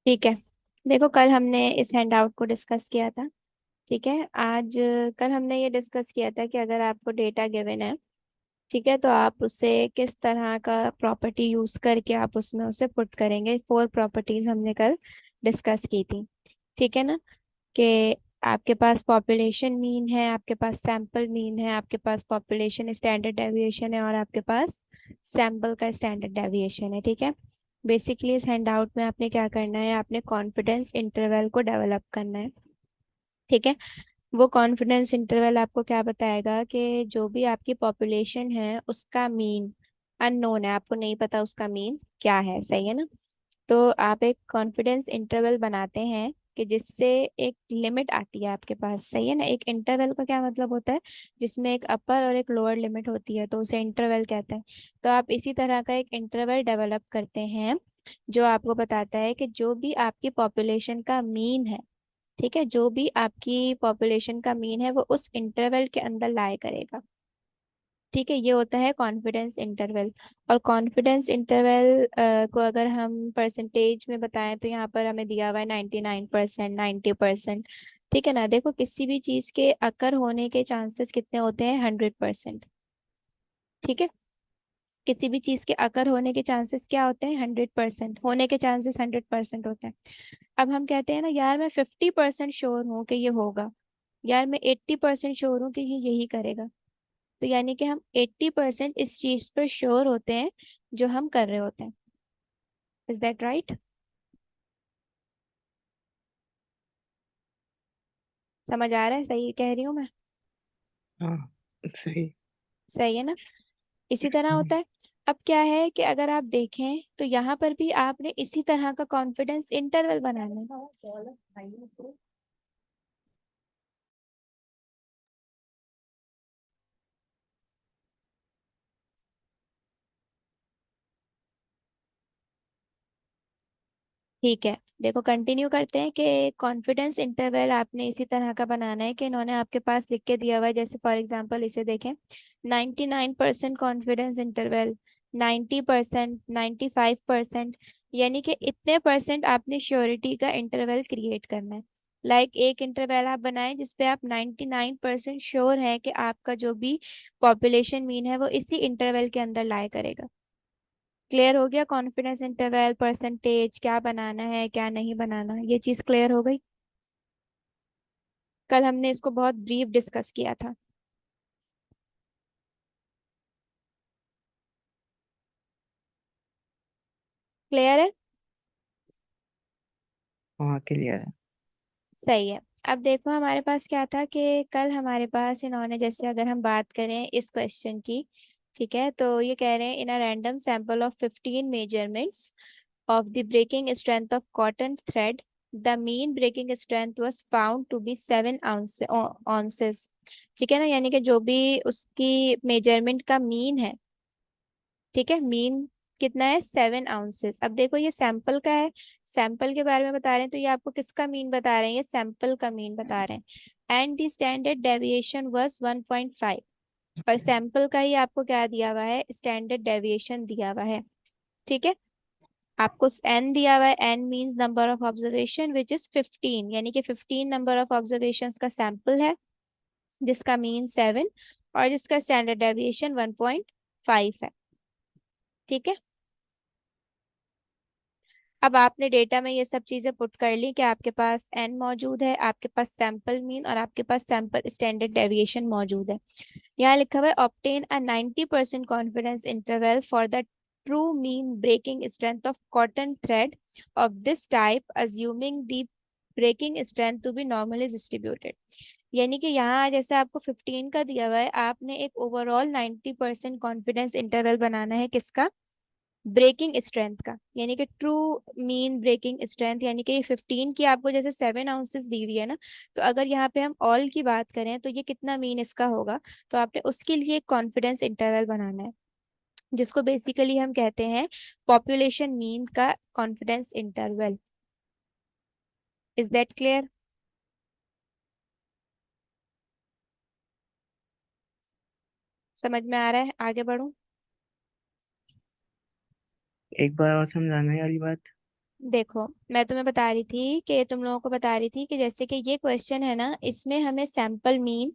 ठीक है। देखो, कल हमने इस हैंडआउट को डिस्कस किया था। ठीक है, आज कल हमने ये डिस्कस किया था कि अगर आपको डेटा गिवन है, ठीक है, तो आप उसे किस तरह का प्रॉपर्टी यूज करके आप उसमें उसे पुट करेंगे। 4 प्रॉपर्टीज हमने कल डिस्कस की थी। ठीक है ना? कि आपके पास पॉपुलेशन मीन है, आपके पास सैंपल मीन है, आपके पास पॉपुलेशन स्टैंडर्ड डेविएशन है और आपके पास सैंपल का स्टैंडर्ड डेविएशन है। ठीक है। बेसिकली इस हैंडआउट में आपने क्या करना है, आपने कॉन्फिडेंस इंटरवल को डेवलप करना है। ठीक है। वो कॉन्फिडेंस इंटरवल आपको क्या बताएगा कि जो भी आपकी पॉपुलेशन है उसका मीन अननोन है, आपको नहीं पता उसका मीन क्या है। सही है ना? तो आप एक कॉन्फिडेंस इंटरवल बनाते हैं कि जिससे एक लिमिट आती है आपके पास। सही है ना? एक इंटरवल का क्या मतलब होता है, जिसमें एक अपर और एक लोअर लिमिट होती है, तो उसे इंटरवल कहते हैं। तो आप इसी तरह का एक इंटरवल डेवलप करते हैं जो आपको बताता है कि जो भी आपकी पॉपुलेशन का मीन है, ठीक है, जो भी आपकी पॉपुलेशन का मीन है वो उस इंटरवल के अंदर लाया करेगा। ठीक है, ये होता है कॉन्फिडेंस इंटरवल। और कॉन्फिडेंस इंटरवल को अगर हम परसेंटेज में बताएं तो यहाँ पर हमें दिया हुआ है 99%, 90%। ठीक है ना? देखो, किसी भी चीज के अकर होने के चांसेस कितने होते हैं? 100%। ठीक है। किसी भी चीज के अकर होने के चांसेस क्या होते हैं? 100%। होने के चांसेस 100% होते हैं। अब हम कहते हैं ना, यार मैं 50% श्योर हूँ कि ये होगा, यार मैं 80% श्योर हूँ कि ये यही करेगा। तो यानी कि हम 80% इस चीज पर श्योर होते हैं जो हम कर रहे होते हैं। Is that right? समझ आ रहा है? सही कह रही हूँ मैं? हाँ, सही। सही है ना? इसी तरह हम्म, होता है। अब क्या है कि अगर आप देखें तो यहाँ पर भी आपने इसी तरह का कॉन्फिडेंस इंटरवल बनाना है। ठीक है। देखो, कंटिन्यू करते हैं कि कॉन्फिडेंस इंटरवल आपने इसी तरह का बनाना है कि इन्होंने आपके पास लिख के दिया हुआ है। जैसे फॉर एग्जांपल इसे देखें, 99% कॉन्फिडेंस इंटरवल, 90%, 95%। यानी कि इतने परसेंट आपने श्योरिटी का इंटरवल क्रिएट करना है। एक इंटरवल आप बनाएं जिसपे आप 99% श्योर है कि आपका जो भी पॉपुलेशन मीन है वो इसी इंटरवल के अंदर लाया करेगा। क्लियर हो गया? कॉन्फिडेंस इंटरवल, परसेंटेज, क्या बनाना है क्या नहीं बनाना, ये चीज क्लियर हो गई। कल हमने इसको बहुत ब्रीफ डिस्कस किया था। क्लियर है? हाँ, क्लियर है। सही है। अब देखो, हमारे पास क्या था कि कल हमारे पास इन्होंने, जैसे अगर हम बात करें इस क्वेश्चन की, ठीक है, तो ये कह रहे हैं in a random sample of 15 measurements of the breaking strength of cotton thread, the mean breaking strength was found to be 7 ounces. ठीक है ना? यानी कि जो भी उसकी मेजरमेंट का मीन है, ठीक है, मीन कितना है? 7 आउंसेस। अब देखो, ये सैंपल का है, सैंपल के बारे में बता रहे हैं, तो ये आपको किसका मीन बता रहे हैं? ये सैंपल का मीन बता रहे हैं। And the standard deviation was 1.5। और सैंपल का ही आपको क्या दिया हुआ है? स्टैंडर्ड डेविएशन दिया हुआ है। ठीक है। आपको एन दिया हुआ है, N means number of observation which is 15, यानी कि 15 नंबर ऑफ ऑब्जर्वेशन का सैंपल है जिसका मीन 7 और जिसका स्टैंडर्ड डेविएशन 1.5 है। ठीक है। अब आपने डेटा में ये सब चीजें पुट कर ली कि आपके पास एन मौजूद है, आपके पास सैंपल मीन और आपके पास सैंपल स्टैंडर्ड डेविएशन मौजूद है। यहाँ लिखा हुआ है obtain a 90% confidence interval for the true mean breaking strength of cotton thread of this type assuming the breaking strength to be normally distributed. यानी कि यहाँ जैसे आपको 15 का दिया हुआ है, आपने एक ओवरऑल 90% कॉन्फिडेंस इंटरवल बनाना है किसका? ब्रेकिंग स्ट्रेंथ का। यानी कि ट्रू मीन ब्रेकिंग स्ट्रेंथ, यानी कि 15 की आपको जैसे 7 आउंसेस दी हुई है ना, तो अगर यहाँ पे हम ऑल की बात करें तो ये कितना मीन इसका होगा? तो आपने उसके लिए एक कॉन्फिडेंस इंटरवल बनाना है जिसको बेसिकली हम कहते हैं पॉपुलेशन मीन का confidence interval. Is that clear? समझ में आ रहा है? आगे बढ़ूं? एक बार और समझाना है वाली बात। देखो, मैं तुम्हें बता रही थी कि तुम लोगों को बता रही थी कि जैसे कि ये क्वेश्चन है ना, इसमें हमें sample mean,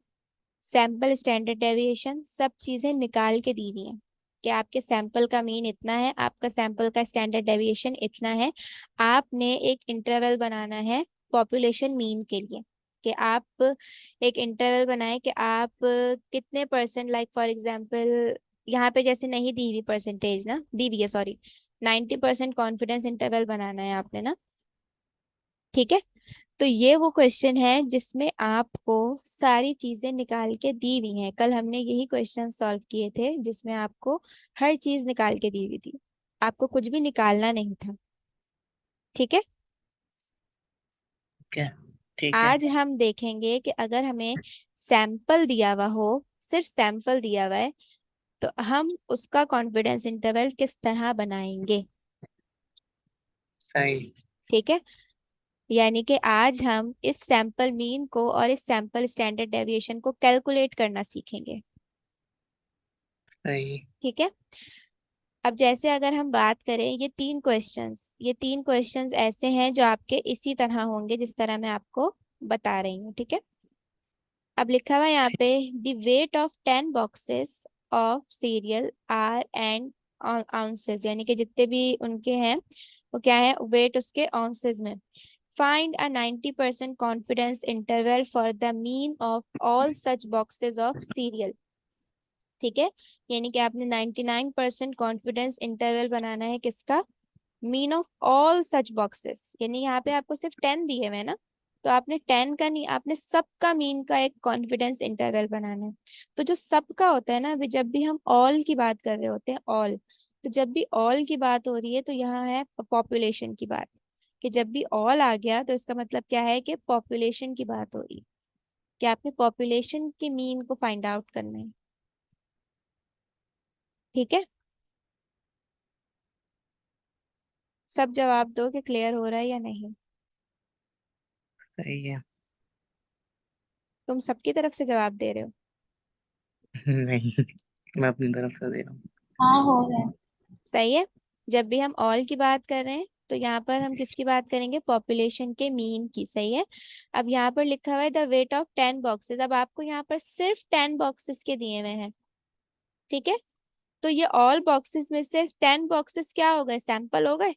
sample standard deviation सब चीजें निकाल के दी हुई हैं कि आपके सैंपल का मीन इतना है, आपका सैंपल का स्टैंडर्ड डेविएशन इतना है। आपने एक इंटरवल बनाना है पॉपुलेशन मीन के लिए, कि आप एक इंटरवल बनाए कि आप कितने परसेंट, लाइक फॉर एग्जांपल यहाँ पे जैसे नहीं दी हुई परसेंटेज ना, दी हुई है सॉरी, 90% कॉन्फिडेंस इंटरवल बनाना है आपने ना। ठीक है, तो ये वो क्वेश्चन है जिसमें आपको सारी चीजें निकाल के दी हुई हैं। कल हमने यही क्वेश्चन सॉल्व किए थे जिसमें आपको हर चीज निकाल के दी हुई थी, आपको कुछ भी निकालना नहीं था। ठीक है, क्या? ठीक है। आज हम देखेंगे कि अगर हमें सैंपल दिया हुआ हो, सिर्फ सैंपल दिया हुआ है, तो हम उसका कॉन्फिडेंस इंटरवल किस तरह बनाएंगे। सही। ठीक है, यानी कि आज हम इस सैंपल मीन को और इस सैंपल स्टैंडर्ड डेविएशन को कैलकुलेट करना सीखेंगे। सही। ठीक है, अब जैसे अगर हम बात करें, ये तीन क्वेश्चंस ऐसे हैं जो आपके इसी तरह होंगे जिस तरह मैं आपको बता रही हूँ। ठीक है, अब लिखा हुआ है यहाँ पे, the weight of 10 boxes of serial are and ounces, यानी कि जितने भी उनके हैं वो क्या है, वेट उसके आउंसेस में। Find a 90% confidence interval for the mean of all such boxes of serial. ठीक है, यानी कि आपने 99% कॉन्फिडेंस इंटरवल बनाना है किसका, mean of all such boxes, यानी यहाँ पे आपको सिर्फ 10 दिए हुए हैं ना, तो आपने 10 का नहीं, आपने सबका मीन का एक कॉन्फिडेंस इंटरवल बनाना है। तो जो सबका होता है ना, अभी जब भी हम ऑल की बात कर रहे होते हैं, ऑल, तो जब भी ऑल की बात हो रही है तो यहाँ है पॉपुलेशन की बात, कि जब भी ऑल आ गया तो इसका मतलब क्या है कि पॉपुलेशन की बात हो रही है, कि आपने पॉपुलेशन के मीन को फाइंड आउट करना है। ठीक है, सब जवाब दो कि क्लियर हो रहा है या नहीं। सही है। तुम सबकी तरफ से जवाब दे रहे हो। नहीं, मैं अपनी तरफ से दे रहा हूँ। हाँ हो रहा है। सही है, जब भी हम ऑल की बात कर रहे हैं तो यहाँ पर हम किसकी बात करेंगे, पॉपुलेशन के मीन की। सही है, अब यहाँ पर लिखा हुआ है द वेट ऑफ 10 बॉक्सेस, अब आपको यहाँ पर सिर्फ 10 बॉक्सेस के दिए हुए हैं। ठीक है, तो ये ऑल बॉक्सेस में से 10 बॉक्सेस क्या हो गए, सैंपल हो गए,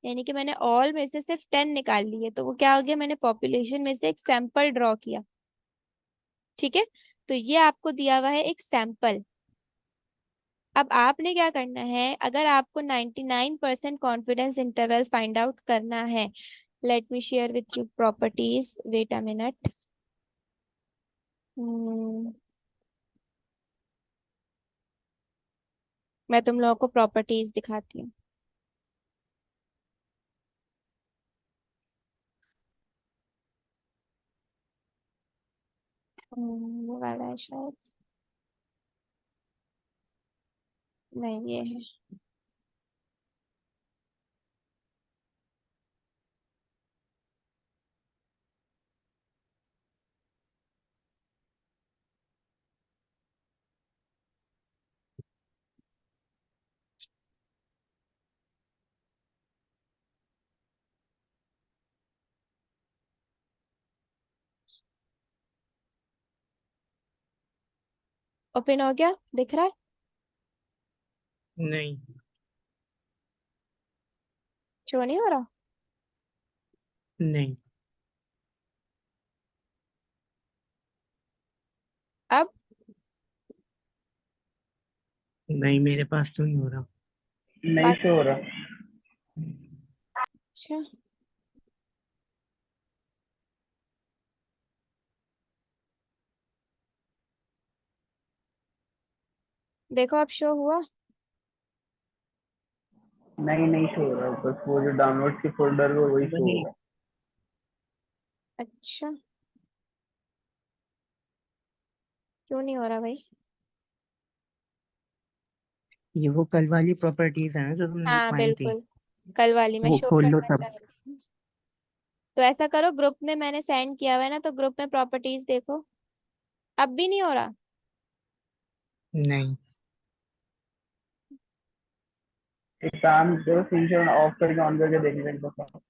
यानी कि मैंने ऑल में से सिर्फ 10 निकाल लिए, तो वो क्या हो गया, मैंने पॉपुलेशन में से एक सैंपल ड्रॉ किया। ठीक है, तो ये आपको दिया हुआ है एक सैंपल। अब आपने क्या करना है, अगर आपको 99% कॉन्फिडेंस इंटरवल फाइंड आउट करना है, let me share with you properties, wait a minute. मैं तुम लोगों को प्रॉपर्टीज दिखाती हूँ। ये वाला है शायद, नहीं ये है। ओपन हो गया, दिख रहा है। नहीं। शो नहीं हो रहा। नहीं। अब नहीं, मेरे पास तो नहीं हो रहा। नहीं बात, शो हो रहा। अच्छा देखो अब शो हुआ। नहीं, नहीं शो हो रहा, बस वो जो डाउनलोड की फोल्डर है वही शो हो रहा। अच्छा, क्यों नहीं हो रहा भाई। ये वो कल वाली प्रॉपर्टीज है ना जो तुमने हाँ लिखवाई थी। बिल्कुल, कल वाली मैं वो शो खोल लो करना तब। चाह रही हूँ। तो ऐसा करो, ग्रुप में मैंने सेंड किया हुआ है ना, तो ग्रुप में प्रॉपर्टीज देखो। अब भी नहीं हो रहा। नहीं। एक काम करो, स्क्रीन ऑफ करके ऑन करके देखने का एक बार।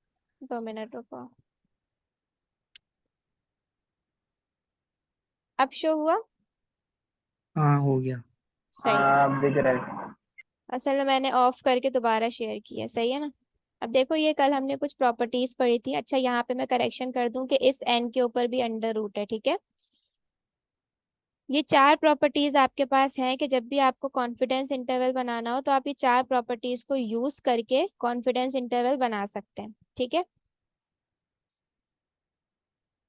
2 मिनट रुको। अब शो हुआ? हाँ हो गया। सही है। हाँ अब दिख रहा है। असल में मैंने ऑफ करके दोबारा शेयर किया, सही है ना। अब देखो, ये कल हमने कुछ प्रॉपर्टीज पढ़ी थी। अच्छा, यहाँ पे मैं करेक्शन कर दूं कि इस एन के ऊपर भी अंडर रूट है, ठीक है। ये 4 प्रॉपर्टीज आपके पास हैं कि जब भी आपको कॉन्फिडेंस इंटरवल बनाना हो तो आप ये 4 प्रॉपर्टीज को यूज करके कॉन्फिडेंस इंटरवल बना सकते हैं, ठीक है।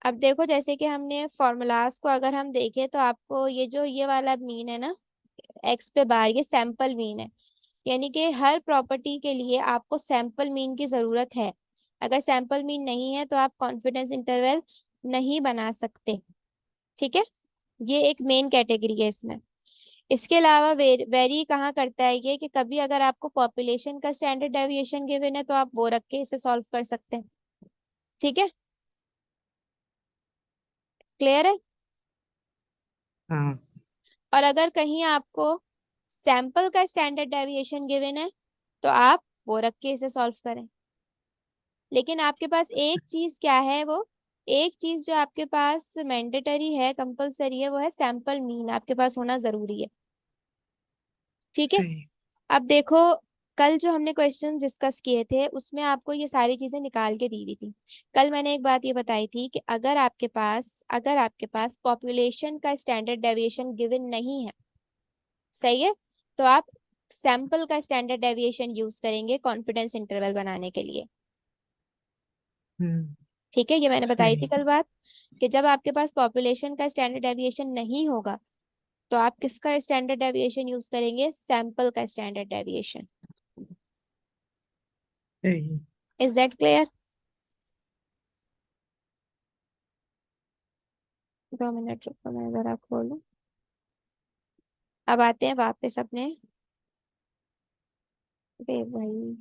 अब देखो, जैसे कि हमने फॉर्मूलाज को अगर हम देखें तो आपको ये जो ये वाला मीन है ना, एक्स पे बार, ये सैंपल मीन है। यानी कि हर प्रॉपर्टी के लिए आपको सैंपल मीन की जरूरत है। अगर सैंपल मीन नहीं है तो आप कॉन्फिडेंस इंटरवल नहीं बना सकते, ठीक है। ये एक मेन कैटेगरी है इसमें। इसके अलावा वेरी कहाँ करता है ये, कि कभी अगर आपको पॉपुलेशन का स्टैंडर्ड डेविएशन गिवन है तो आप वो रख के इसे सॉल्व कर सकते हैं, ठीक है। क्लियर है? हाँ। और अगर कहीं आपको सैंपल का स्टैंडर्ड डेविएशन गिवन है तो आप वो रख के इसे सॉल्व करें। लेकिन आपके पास एक चीज क्या है, वो एक चीज जो आपके पास मैंडेटरी है, कंपलसरी है, वो है सैंपल मीन आपके पास होना जरूरी है, ठीक है। सही। अब देखो, कल जो हमने क्वेश्चन डिस्कस किए थे उसमें आपको ये सारी चीजें निकाल के दी हुई थी। कल मैंने एक बात ये बताई थी कि अगर आपके पास पॉपुलेशन का स्टैंडर्ड डेविएशन गिवन नहीं है, सही है, तो आप सैंपल का स्टैंडर्ड डेविएशन यूज करेंगे कॉन्फिडेंस इंटरवल बनाने के लिए, हम्म। ठीक है। ये मैंने बताई थी सही। कल बात, कि जब आपके पास पॉपुलेशन का स्टैंडर्ड डेविएशन नहीं होगा तो आप किसका स्टैंडर्ड डेविएशन यूज करेंगे, सैंपल का स्टैंडर्ड डेविएशन। सही। Is that clear? 2 मिनट रुको, मैं जरा खोलूं। अब आते हैं वापस अपने, वे भाई,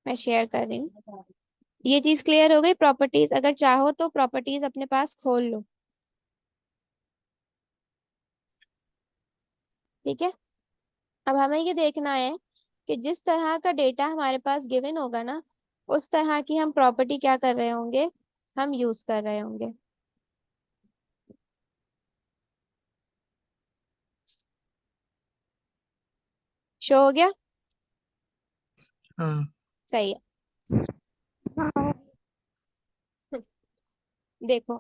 मैं शेयर कर रही हूँ। ये चीज क्लियर हो गई। प्रॉपर्टीज अगर चाहो तो प्रॉपर्टीज अपने पास खोल लो, ठीक है। अब हमें ये देखना है कि जिस तरह का डेटा हमारे पास गिवन होगा ना, उस तरह की हम प्रॉपर्टी क्या कर रहे होंगे, हम यूज कर रहे होंगे। शो हो गया? हाँ। सही है। देखो,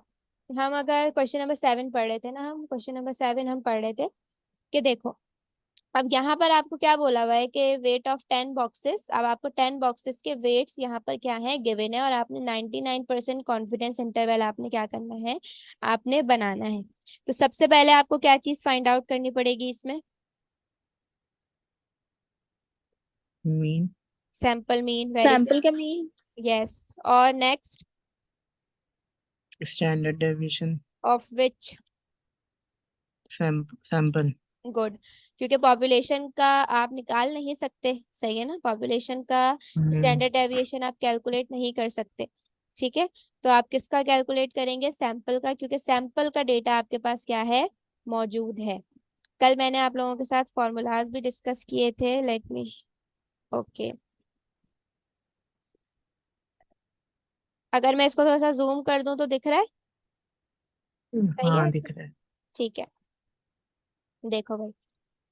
हम अगर क्वेश्चन नंबर 7 पढ़ रहे थे ना, हम क्वेश्चन नंबर 7 हम पढ़ रहे थे कि देखो, अब यहाँ पर आपको क्या बोला हुआ है कि वेट ऑफ 10 बॉक्सेस। अब आपको 10 बॉक्सेस के वेट्स यहाँ पर क्या है, गिवन है, और आपने 99% कॉन्फिडेंस इंटरवल आपने क्या करना है, आपने बनाना है। तो सबसे पहले आपको क्या चीज फाइंड आउट करनी पड़ेगी इसमें, mean. Sample mean. Very good. Sample का मीन। यस। और next, standard deviation. Of which. Sample. Good. क्योंकि पॉपुलेशन का आप निकाल नहीं सकते, सही है ना, पॉपुलेशन का हम्म। स्टैंडर्ड डेविएशन आप कैलकुलेट नहीं कर सकते, ठीक है। तो आप किसका कैलकुलेट करेंगे, सैंपल का, क्योंकि सैंपल का डेटा आपके पास क्या है, मौजूद है। कल मैंने आप लोगों के साथ फॉर्मूलाज भी डिस्कस किए थे, लेट मी, ओके। अगर मैं इसको थोड़ा सा जूम कर दूं तो दिख रहा है, सही है हाँ ऐसे? दिख रहा है। ठीक है। देखो भाई,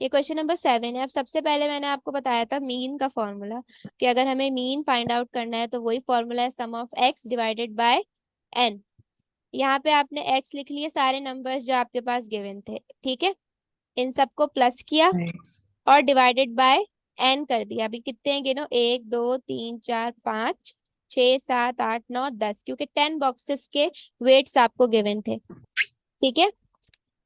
ये क्वेश्चन नंबर 7 है। अब सबसे पहले मैंने आपको बताया था मीन का फॉर्मूला, कि अगर हमें मीन फाइंड आउट करना है तो वही फॉर्मूला है, sum of x divided by n. यहाँ पे आपने एक्स लिख लिए, सारे नंबर्स जो आपके पास गिवन थे, ठीक है। इन सबको प्लस किया सही। और डिवाइडेड बाय एन कर दिया। अभी कितने हैं गिनो, 1 2 3 4 5 6 7 8 9 10, क्योंकि 10 बॉक्सेस के वेट्स आपको गिवन थे, ठीक है।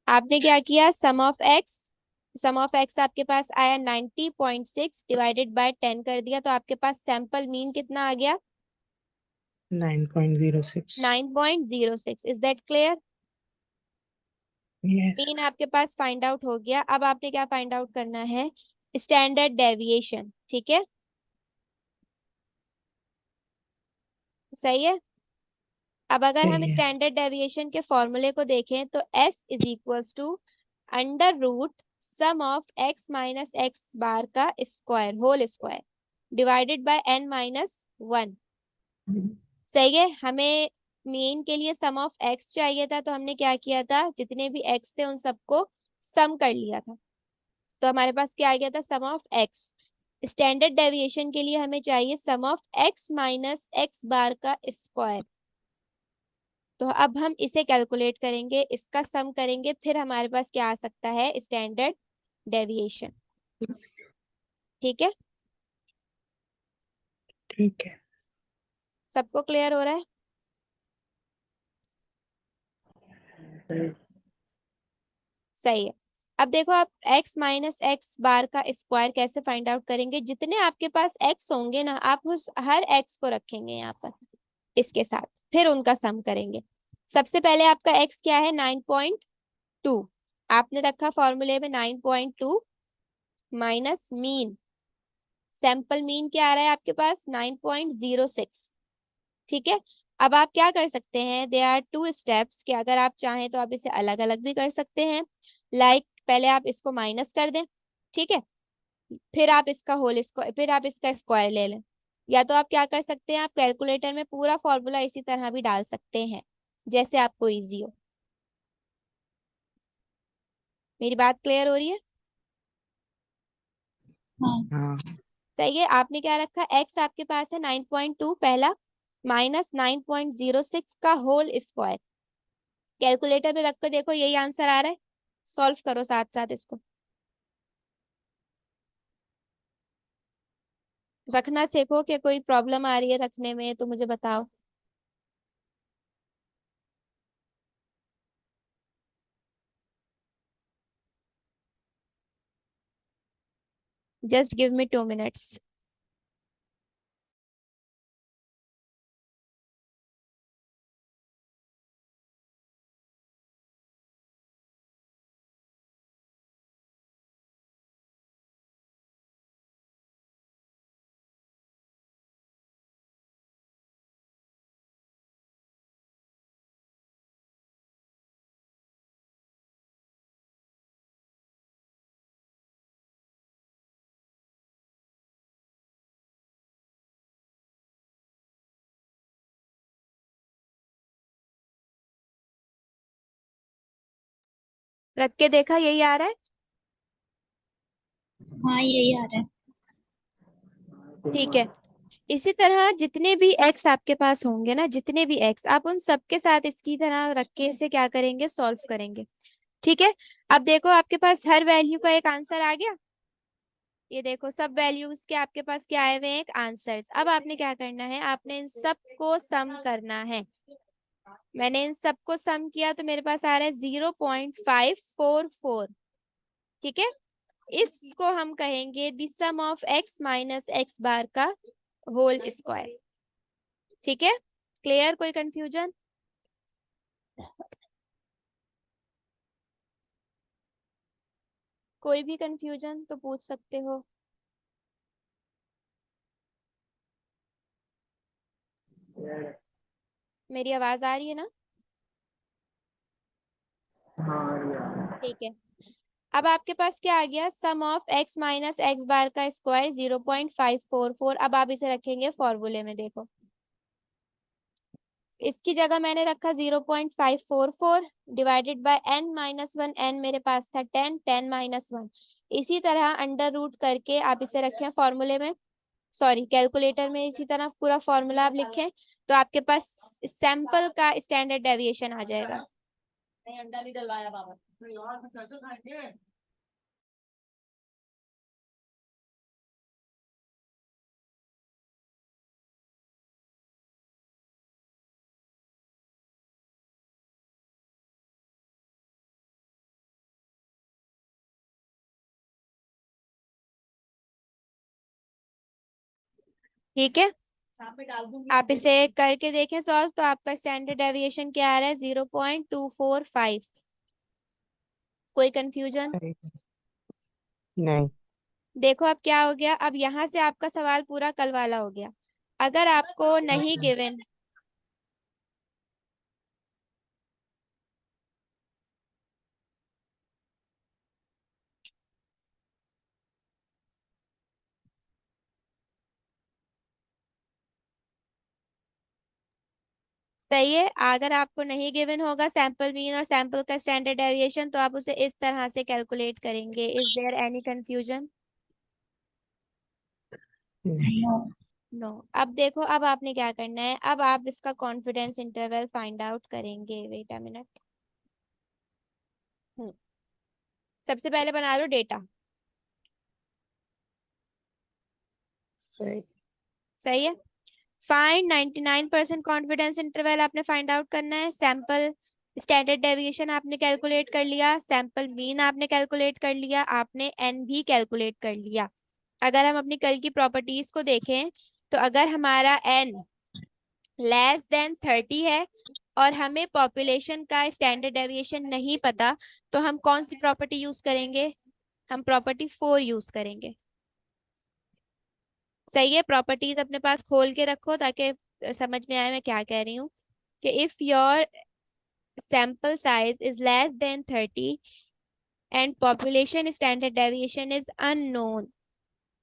आपने क्या किया, सम ऑफ एक्स आपके पास आया 90.6, डिवाइडेड बाय 10 कर दिया, तो आपके पास सैंपल मीन कितना आ गया, 9.06। 9.06। Is that clear? Yes. Mean आपके पास फाइंड आउट हो गया। अब आपने क्या फाइंड आउट करना है, स्टैंडर्ड डेविएशन, ठीक है, सही है। अब अगर हम सही है। स्टैंडर्ड डेविएशन के फॉर्मूले को देखें तो s is equals to under root sum of x minus x bar का square whole square divided by n minus 1। सही है। हमें मीन के लिए सम ऑफ x चाहिए था, तो हमने क्या किया था, जितने भी x थे उन सबको सम कर लिया था, तो हमारे पास क्या आ गया था, सम ऑफ x। स्टैंडर्ड डेविएशन के लिए हमें चाहिए सम of x minus x bar का स्क्वायर। तो अब हम इसे कैलकुलेट करेंगे, इसका सम करेंगे, फिर हमारे पास क्या आ सकता है, स्टैंडर्ड डेविएशन। ठीक है, ठीक है। सबको क्लियर हो रहा है? सही है। अब देखो, आप x माइनस एक्स बार का स्क्वायर कैसे फाइंड आउट करेंगे, जितने आपके पास x होंगे ना, आप उस हर x को रखेंगे यहाँ पर इसके साथ, फिर उनका सम करेंगे। सबसे पहले आपका x क्या है, 9.2, आपने रखा फॉर्मूले में 9.2 माइनस मीन, सैंपल मीन क्या आ रहा है आपके पास, 9.06। ठीक है। अब आप क्या कर सकते हैं, दे आर टू स्टेप्स, कि अगर आप चाहें तो आप इसे अलग अलग भी कर सकते हैं। पहले आप इसको माइनस कर दें, ठीक है, फिर आप इसका होल स्क्वायर, फिर आप इसका स्क्वायर ले लें। या तो आप क्या कर सकते हैं, आप कैलकुलेटर में पूरा फॉर्मूला इसी तरह भी डाल सकते हैं, जैसे आपको इजी हो। मेरी बात क्लियर हो रही है? हाँ। सही है। आपने क्या रखा, एक्स आपके पास है 9.2 पहला, माइनस 9.06 का होल स्क्वायर, कैलकुलेटर में रख कर देखो यही आंसर आ रहा है, सॉल्व करो साथ साथ इसको। रखना सीखो, कि कोई प्रॉब्लम आ रही है रखने में तो मुझे बताओ। Just give me 2 minutes. रख के देखा, यही आ रहा है? हाँ यही आ रहा है। ठीक है। इसी तरह जितने भी एक्स आपके पास होंगे ना, जितने भी एक्स, आप उन सबके साथ इसकी तरह रख के इसे क्या करेंगे, सॉल्व करेंगे। ठीक है। अब देखो आपके पास हर वैल्यू का एक आंसर आ गया, ये देखो सब वैल्यूज के आपके पास क्या आए हुए हैं, एक आंसर्स। अब आपने क्या करना है, आपने इन सबको सम करना है। मैंने इन सबको सम किया तो मेरे पास आ रहा है 0.544। ठीक है। इसको हम कहेंगे the sum of x minus x bar का होल स्क्वायर। ठीक है, क्लियर? कोई कंफ्यूजन? कोई भी कंफ्यूजन तो पूछ सकते हो। मेरी आवाज आ रही है ना? हाँ यार। ठीक है। अब आपके पास क्या आ गया, सम of x minus x bar का स्क्वायर 0.544। अब आप इसे रखेंगे फॉर्मूले में, देखो इसकी जगह मैंने रखा 0.544 divided by n minus 1, n मेरे पास था 10, 10 माइनस 1। इसी तरह अंडर रूट करके आप इसे रखें फॉर्मूले में, सॉरी कैलकुलेटर में, इसी तरह पूरा फॉर्मूला आप लिखें, तो आपके पास सैंपल का स्टैंडर्ड डेविएशन आ जाएगा। ठीक है। आप इसे करके देखें सॉल्व, तो आपका स्टैंडर्ड डेविएशन क्या आ रहा है, 0.245। कोई कंफ्यूजन? सही है। नहीं। देखो अब क्या हो गया, अब यहाँ से आपका सवाल पूरा कल वाला हो गया। अगर आपको नहीं गिवन, सही है, अगर आपको नहीं गिवन होगा सैंपल मीन और सैंपल का स्टैंडर्ड डेविएशन, तो आप उसे इस तरह से कैलकुलेट करेंगे। Is there any confusion? नहीं। नो। अब देखो, अब आपने क्या करना है, अब आप इसका कॉन्फिडेंस इंटरवल फाइंड आउट करेंगे। Wait a minute. सबसे पहले बना लो डेटा। सही। सही है। फाइंड 99% कॉन्फिडेंस इंटरवल आपने फाइंड आउट करना है। सैंपल स्टैंडर्ड डेविएशन आपने कैलकुलेट कर लिया, सैंपल मीन आपने कैलकुलेट कर लिया, आपने एन भी कैलकुलेट कर लिया। अगर हम अपनी कल की प्रॉपर्टीज को देखें, तो अगर हमारा एन लेस देन 30 है और हमें पॉपुलेशन का स्टैंडर्ड डेविएशन नहीं पता, तो हम कौन सी प्रॉपर्टी यूज करेंगे? हम प्रॉपर्टी 4 यूज करेंगे। सही है, प्रॉपर्टीज अपने पास खोल के रखो ताकि समझ में आए मैं क्या कह रही हूँ। कि if your sample size is less than 30 and population standard deviation is unknown,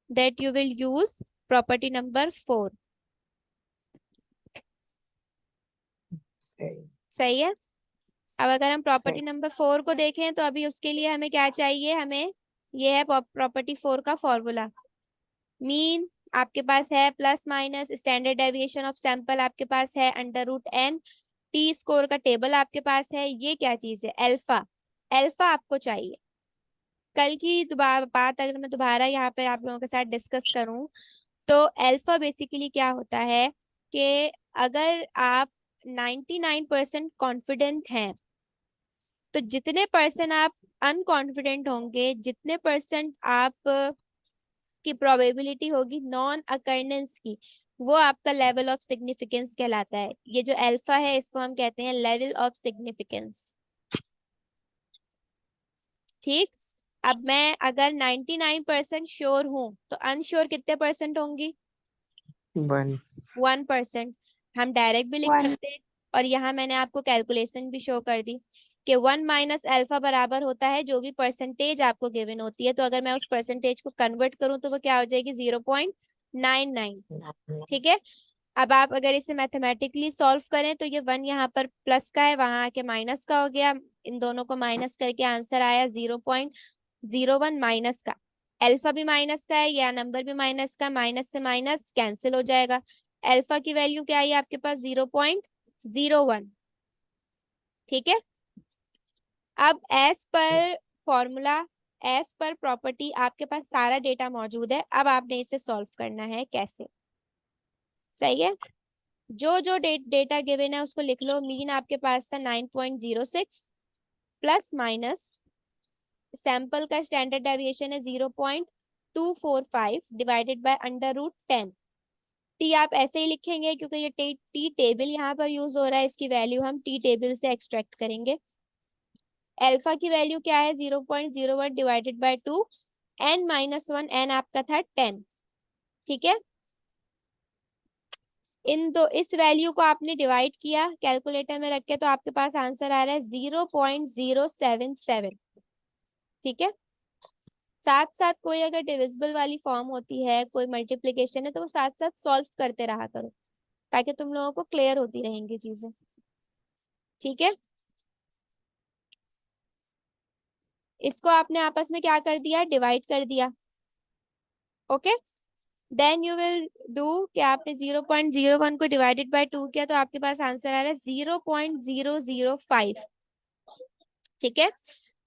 that you will use property number 4। सही। सही है। अब अगर हम प्रॉपर्टी सही। नंबर 4 को देखें, तो अभी उसके लिए हमें क्या चाहिए, हमें ये है प्रॉपर्टी 4 का फॉर्मूला। मीन आपके पास है plus minus standard deviation of sample आपके पास है under root N, T score का टेबल आपके पास है, ये क्या चीज है, अल्फा। अल्फा आपको चाहिए। कल की दोबारा बात अगर मैं दोबारा यहाँ पे आप लोगों के साथ डिस्कस करूं, तो अल्फा बेसिकली क्या होता है कि अगर आप 99% कॉन्फिडेंट हैं, तो जितने परसेंट आप अनकॉन्फिडेंट होंगे, जितने परसेंट आप की प्रोबेबिलिटी होगी नॉन अकर्नेंस की, वो आपका लेवल ऑफ सिग्निफिकेंस कहलाता है। ये जो अल्फा है इसको हम कहते हैं लेवल ऑफ सिग्निफिकेंस। ठीक। अब मैं अगर 99% श्योर हूं, तो अनश्योर कितने परसेंट होंगी? 1। 1%। हम डायरेक्ट भी लिख 1। सकते हैं, और यहाँ मैंने आपको कैलकुलेशन भी शो कर दी कि 1 माइनस अल्फा बराबर होता है जो भी परसेंटेज आपको गिवन होती है। तो अगर मैं उस परसेंटेज को कन्वर्ट करूं, तो वो क्या हो जाएगी, 0.99। ठीक है। अब आप अगर इसे मैथमेटिकली सॉल्व करें, तो ये 1 यहाँ पर प्लस का है, वहां आके माइनस का हो गया, इन दोनों को माइनस करके आंसर आया 0.01 माइनस का। अल्फा भी माइनस का है, या नंबर भी माइनस का, माइनस से माइनस कैंसिल हो जाएगा। अल्फा की वैल्यू क्या आई आपके पास, 0.01। ठीक है। अब as per formula, as per property आपके पास सारा डेटा मौजूद है। अब आपने इसे सॉल्व करना है कैसे। सही है। जो जो डेटा गिवन है उसको लिख लो। मीन आपके पास था 9.06, प्लस माइनस सैंपल का स्टैंडर्ड डेविएशन है 0.245 divided by under root 10। T आप ऐसे ही लिखेंगे क्योंकि ये टी टेबल यहाँ पर यूज हो रहा है, इसकी वैल्यू हम टी टेबल से एक्सट्रैक्ट करेंगे। अल्फा की वैल्यू क्या है, 0.01 divided by 2, N minus 1, N आपका था 10। ठीक है। इन दो, इस वैल्यू को आपने डिवाइड किया कैलकुलेटर में रख के, तो आपके पास आंसर आ रहा है 0.077। ठीक है। साथ साथ कोई अगर डिविजिबल वाली फॉर्म होती है, कोई मल्टीप्लिकेशन है, तो वो साथ साथ सॉल्व करते रहा करो, ताकि तुम लोगों को क्लियर होती रहेंगी चीजें। ठीक है। इसको आपने आपस में क्या कर दिया, डिवाइड कर दिया। Okay. Then you will do कि आपने 0.01 को डिवाइडेड बाय 2 किया, तो आपके पास आंसर आ रहा है 0.005। ठीक है।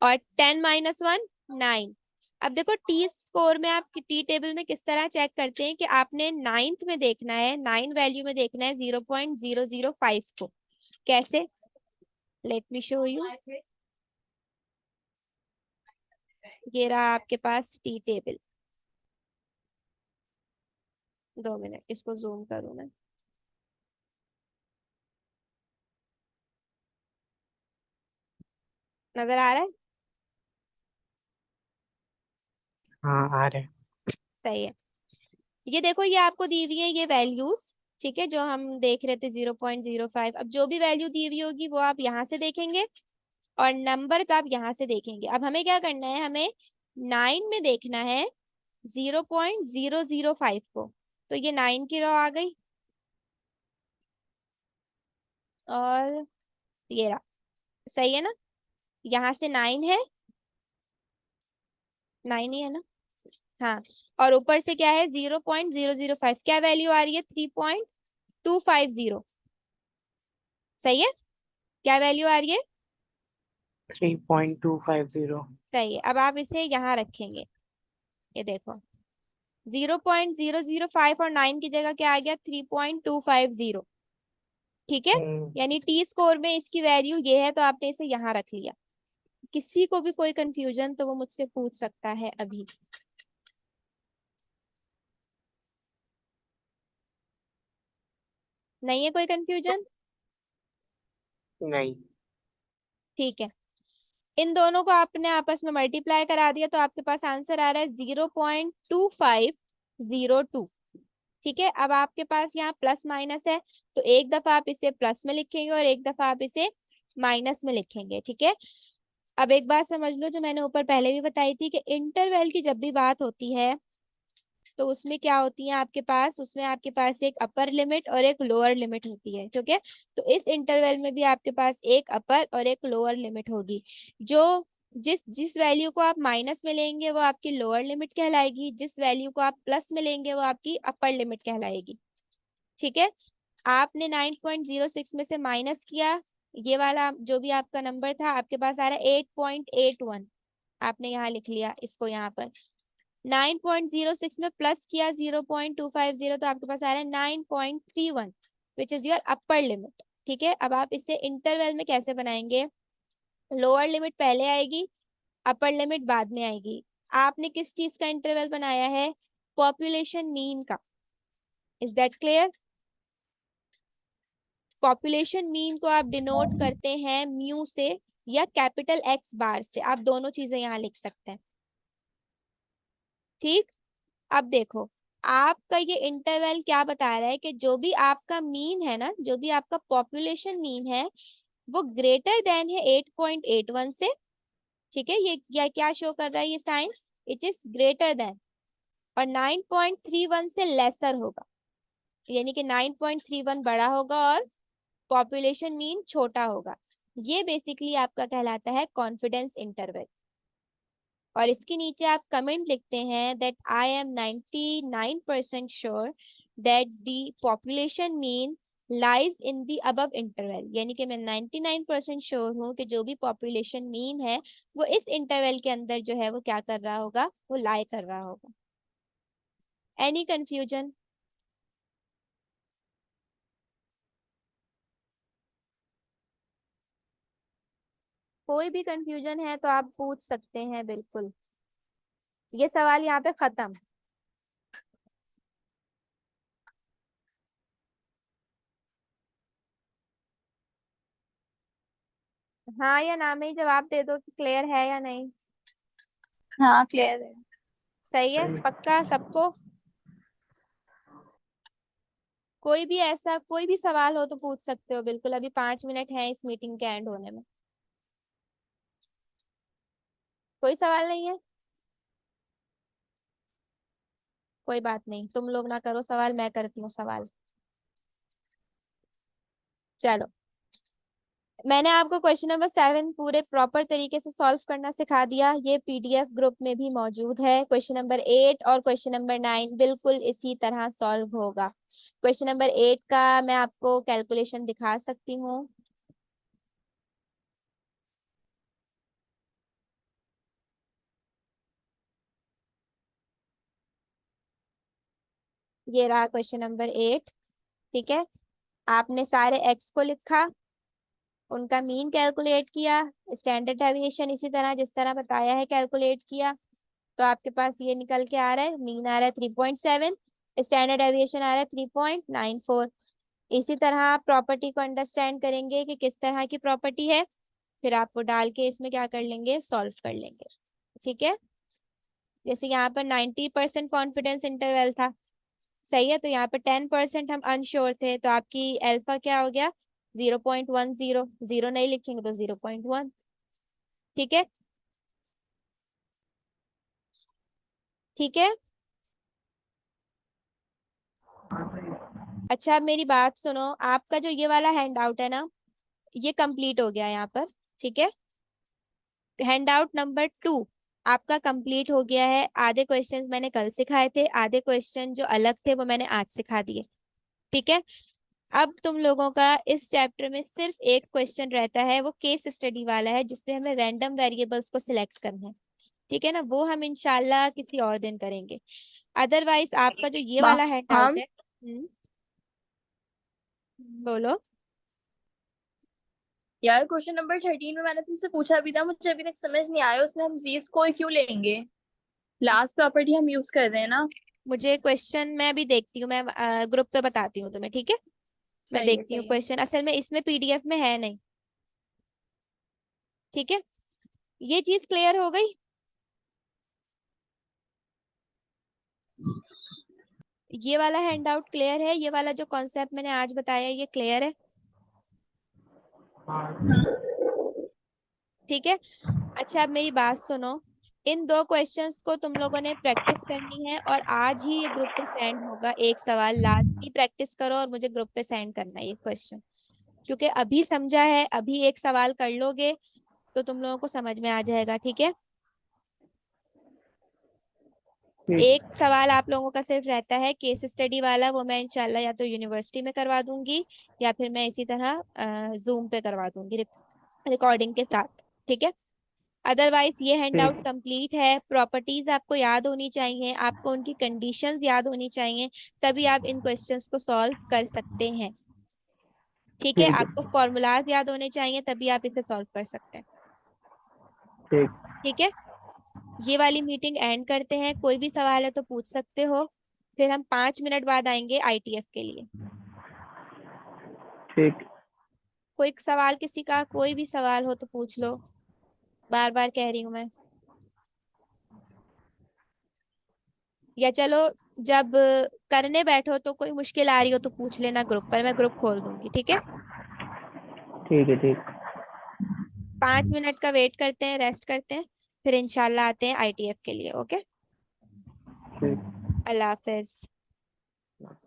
और 10 माइनस 1, 9। अब देखो टी स्कोर में, आप टी टेबल में किस तरह चेक करते हैं कि आपने नाइन्थ में देखना है, 9 वैल्यू में देखना है 0.005 को। कैसे, लेट मी शो यू। ये रहा आपके पास टी टेबल। 2 मिनट, इसको जूम करूं मैं। नजर आ रहा है? हाँ, आ रहे। सही है। ये देखो, ये आपको दी हुई है ये वैल्यूज, ठीक है, जो हम देख रहे थे 0.05। अब जो भी वैल्यू दी हुई होगी वो आप यहाँ से देखेंगे और नंबर्स आप यहाँ से देखेंगे। अब हमें क्या करना है, हमें 9 में देखना है 0.005 को। तो ये 9 की रो आ गई और ये रहा, सही है ना। यहाँ से 9 है, 9 ही है ना, हाँ। और ऊपर से क्या है 0.005, क्या वैल्यू आ रही है 3.250, सही है। क्या वैल्यू आ रही है, 3.250। सही है। अब आप इसे यहाँ रखेंगे, ये देखो 0.005 और 9 की जगह क्या आ गया 3.250, ठीक है। यानी टी स्कोर में इसकी वैल्यू ये है, तो आपने इसे यहाँ रख लिया। किसी को भी कोई कंफ्यूजन तो वो मुझसे पूछ सकता है अभी। नहीं है कोई कंफ्यूजन, नहीं। ठीक है। इन दोनों को आपने आपस में मल्टीप्लाई करा दिया तो आपके पास आंसर आ रहा है 0.2502, ठीक है। अब आपके पास यहाँ प्लस माइनस है, तो एक दफा आप इसे प्लस में लिखेंगे और एक दफा आप इसे माइनस में लिखेंगे, ठीक है। अब एक बात समझ लो, जो मैंने ऊपर पहले भी बताई थी कि इंटरवल की जब भी बात होती है तो उसमें क्या होती है आपके पास, उसमें आपके पास एक अपर लिमिट और एक लोअर लिमिट होती है, ठीक है। तो इस इंटरवल में भी आपके पास एक अपर और एक लोअर लिमिट होगी। जो जिस जिस वैल्यू को आप माइनस में लेंगे वो आपकी लोअर लिमिट कहलाएगी, जिस वैल्यू को आप प्लस में लेंगे वो आपकी अपर लिमिट कहलाएगी, ठीक है। आपने 9.06 में से माइनस किया, ये वाला जो भी आपका नंबर था आपके पास आ रहा है 8.81, आपने यहाँ लिख लिया इसको यहाँ पर। 9.06 में प्लस किया 0.250, तो आपके पास आ रहा है 9.31, which is your upper limit, ठीक है। अब आप इसे इंटरवल में कैसे बनाएंगे, लोअर लिमिट पहले आएगी, अपर लिमिट बाद में आएगी। आपने किस चीज का इंटरवल बनाया है, पॉपुलेशन मीन का। Is that clear. Population mean को आप डिनोट करते हैं म्यू से या कैपिटल एक्स बार से, आप दोनों चीजें यहाँ लिख सकते हैं, ठीक। अब देखो, आपका ये इंटरवल क्या बता रहा है कि जो भी आपका मीन है ना, जो भी आपका पॉपुलेशन मीन है वो ग्रेटर देन है 8.81 से, ठीक है। ये क्या शो कर रहा है ये sign, it is greater than, और 9.31 से लेसर होगा, यानी कि 9.31 बड़ा होगा और पॉपुलेशन मीन छोटा होगा। ये बेसिकली आपका कहलाता है कॉन्फिडेंस इंटरवल। और इसके नीचे आप कमेंट लिखते हैं that I am 99% sure that the population mean lies in the above interval, यानी कि मैं 99% श्योर हूँ कि जो भी पॉपुलेशन मीन है वो इस इंटरवल के अंदर जो है वो क्या कर रहा होगा, वो लाई कर रहा होगा। Any confusion. कोई भी कंफ्यूजन है तो आप पूछ सकते हैं, बिल्कुल। ये सवाल यहाँ पे खत्म। हाँ या ना में ही जवाब दे दो कि क्लियर है या नहीं। हाँ क्लियर है। सही है, पक्का सबको। कोई भी ऐसा कोई भी सवाल हो तो पूछ सकते हो, बिल्कुल। अभी 5 मिनट है इस मीटिंग के एंड होने में। कोई सवाल नहीं है, कोई बात नहीं, तुम लोग ना करो सवाल, मैं करती हूँ सवाल। चलो, मैंने आपको क्वेश्चन नंबर 7 पूरे प्रॉपर तरीके से सॉल्व करना सिखा दिया, ये पीडीएफ ग्रुप में भी मौजूद है। क्वेश्चन नंबर 8 और क्वेश्चन नंबर 9 बिल्कुल इसी तरह सॉल्व होगा। क्वेश्चन नंबर 8 का मैं आपको कैलकुलेशन दिखा सकती हूँ। ये रहा क्वेश्चन नंबर 8, ठीक है। आपने सारे एक्स को लिखा, उनका मीन कैलकुलेट किया, स्टैंडर्ड डेविएशन इसी तरह जिस तरह बताया है कैलकुलेट किया। तो आपके पास ये निकल के आ रहा है, मीन आ रहा है 3.7, स्टैंडर्ड डेविएशन आ रहा है 3.94। इसी तरह आप प्रॉपर्टी को अंडरस्टैंड करेंगे कि किस तरह की प्रॉपर्टी है, फिर आप वो डाल के इसमें क्या कर लेंगे, सॉल्व कर लेंगे, ठीक है। जैसे यहाँ पर 90% कॉन्फिडेंस इंटरवल था, सही है, तो यहाँ पर 10% हम अनश्योर थे, तो आपकी अल्फा क्या हो गया 0.10, जीरो नहीं लिखेंगे तो 0.1। ठीक है, ठीक है। अच्छा अब मेरी बात सुनो, आपका जो ये वाला हैंड आउट है ना, ये कंप्लीट हो गया यहाँ पर। ठीक है, हैंड आउट नंबर 2 आपका कंप्लीट हो गया है। आधे क्वेश्चंस मैंने कल सिखाए थे, आधे क्वेश्चन जो अलग थे वो मैंने आज सिखा दिए। ठीक है, अब तुम लोगों का इस चैप्टर में सिर्फ एक क्वेश्चन रहता है, वो केस स्टडी वाला है, जिसमें हमें रैंडम वेरिएबल्स को सिलेक्ट करना है। ठीक है ना, वो हम इंशाल्लाह किसी और दिन करेंगे। अदरवाइज आपका जो ये वाला हैंड आउट मैम है, बोलो। यार, क्वेश्चन नंबर 13 में मैंने तुमसे पूछा भी था, मुझे अभी तक समझ नहीं आया उसमें हम जी स्क्वायर क्यों लेंगे। लास्ट प्रॉपर्टी हम यूज कर रहे हैं ना। मुझे क्वेश्चन मैं अभी देखती हूँ, मैं ग्रुप पे बताती हूँ तुम्हें। ठीक है, मैं सही है, देखती हूँ सही है। क्वेश्चन, असल में इसमें पीडीएफ में है नहीं। ठीक है, ये चीज क्लियर हो गई। ये वाला हैंड आउट क्लियर है, ये वाला जो कॉन्सेप्ट मैंने आज बताया ये क्लियर है। ठीक है, अच्छा अब मेरी बात सुनो, इन दो क्वेश्चंस को तुम लोगों ने प्रैक्टिस करनी है, और आज ही ये ग्रुप पे सेंड होगा। एक सवाल लाजमी प्रैक्टिस करो और मुझे ग्रुप पे सेंड करना है ये क्वेश्चन, क्योंकि अभी समझा है, अभी एक सवाल कर लोगे तो तुम लोगों को समझ में आ जाएगा। ठीक है, ठीक। एक सवाल आप लोगों का सिर्फ रहता है केस स्टडी वाला, वो मैं इंशाल्लाह या तो यूनिवर्सिटी में करवा दूंगी या फिर मैं इसी तरह जूम पे करवा दूंगी रिकॉर्डिंग के साथ। ठीक है, अदरवाइज ये हैंड आउट ठीक। कंप्लीट है। प्रॉपर्टीज आपको याद होनी चाहिए, आपको उनकी कंडीशंस याद होनी चाहिए, तभी आप इन क्वेश्चंस को सॉल्व कर सकते हैं। ठीक है, ठीक है। आपको फॉर्मूलाज याद होने चाहिए, तभी आप इसे सॉल्व कर सकते हैं। ठीक। ठीक है, ये वाली मीटिंग एंड करते हैं। कोई भी सवाल है तो पूछ सकते हो, फिर हम 5 मिनट बाद आएंगे आईटीएफ के लिए। ठीक। कोई सवाल, किसी का कोई भी सवाल हो तो पूछ लो, बार बार कह रही हूँ मैं। या चलो, जब करने बैठो तो कोई मुश्किल आ रही हो तो पूछ लेना ग्रुप पर, मैं ग्रुप खोल दूंगी। ठीक है, ठीक है। ठीक। 5 मिनट का वेट करते हैं, रेस्ट करते हैं, फिर इंशाल्लाह आते हैं आईटीएफ के लिए। ओके, ठीक। अल्लाह हाफिज।